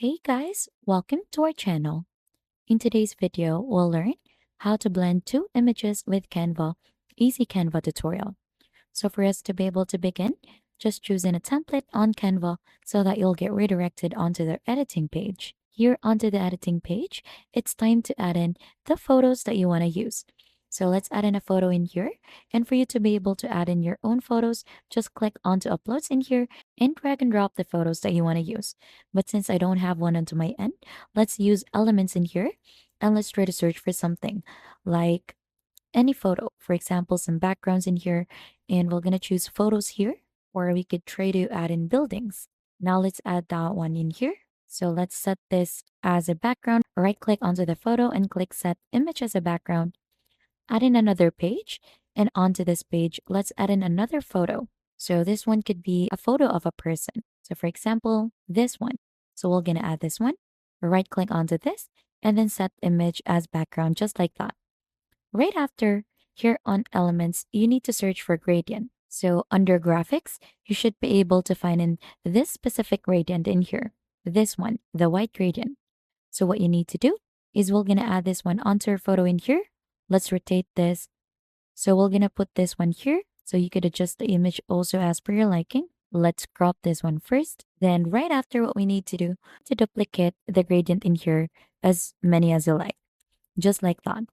Hey guys, welcome to our channel. In today's video, we'll learn how to blend two images with Canva, easy Canva tutorial. So for us to be able to begin, just choose in a template on Canva so that you'll get redirected onto the editing page. Here onto the editing page, it's time to add in the photos that you want to use. So let's add in a photo in here. And for you to be able to add in your own photos, just click onto uploads in here and drag and drop the photos that you want to use. But since I don't have one onto my end, let's use elements in here and let's try to search for something like any photo. For example, some backgrounds in here, and we're going to choose photos here, or we could try to add in buildings. Now let's add that one in here. So let's set this as a background. Right click onto the photo and click set image as a background. Add in another page, and onto this page, let's add in another photo. So this one could be a photo of a person. So for example, this one. So we're going to add this one. Right click onto this and then set image as background just like that. Right after, here on elements, you need to search for gradient. So under graphics, you should be able to find in this specific gradient in here. This one, the white gradient. So what you need to do is we're going to add this one onto our photo in here. Let's rotate this. So we're going to put this one here. So you could adjust the image also as per your liking. Let's crop this one first. Then right after, what we need to do to duplicate the gradient in here as many as you like. Just like that.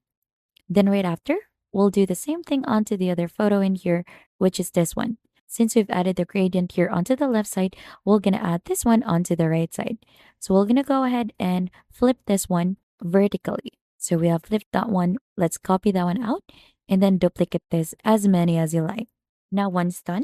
Then right after, we'll do the same thing onto the other photo in here, which is this one. Since we've added the gradient here onto the left side, we're going to add this one onto the right side. So we're going to go ahead and flip this one vertically. So we have flipped that one. Let's copy that one out and then duplicate this as many as you like. Now once done,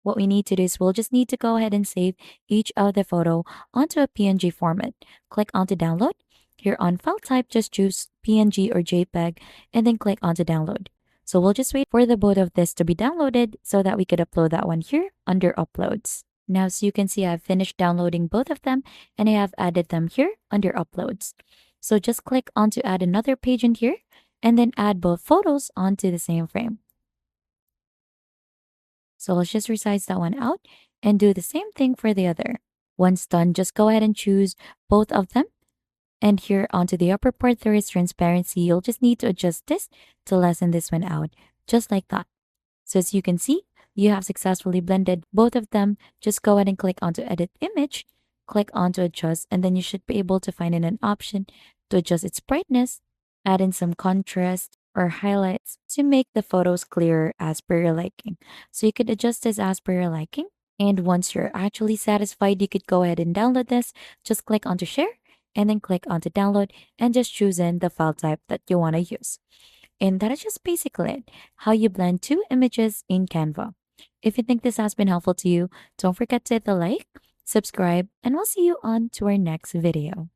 what we need to do is we'll just need to go ahead and save each of the photo onto a PNG format. Click onto download. Here on file type, just choose PNG or JPEG and then click onto download. So we'll just wait for the both of this to be downloaded so that we could upload that one here under uploads. Now, so you can see I've finished downloading both of them and I have added them here under uploads. So just click onto add another page in here and then add both photos onto the same frame. So let's just resize that one out and do the same thing for the other. Once done, just go ahead and choose both of them. And here onto the upper part, there is transparency. You'll just need to adjust this to lessen this one out, just like that. So as you can see, you have successfully blended both of them. Just go ahead and click onto edit image, click onto adjust, and then you should be able to find in an option to adjust its brightness, add in some contrast or highlights to make the photos clearer as per your liking. So you could adjust this as per your liking. And once you're actually satisfied, you could go ahead and download this. Just click onto share and then click onto download and just choose in the file type that you want to use. And that is just basically it, how you blend two images in Canva. If you think this has been helpful to you, don't forget to hit the like, subscribe, and we'll see you on to our next video.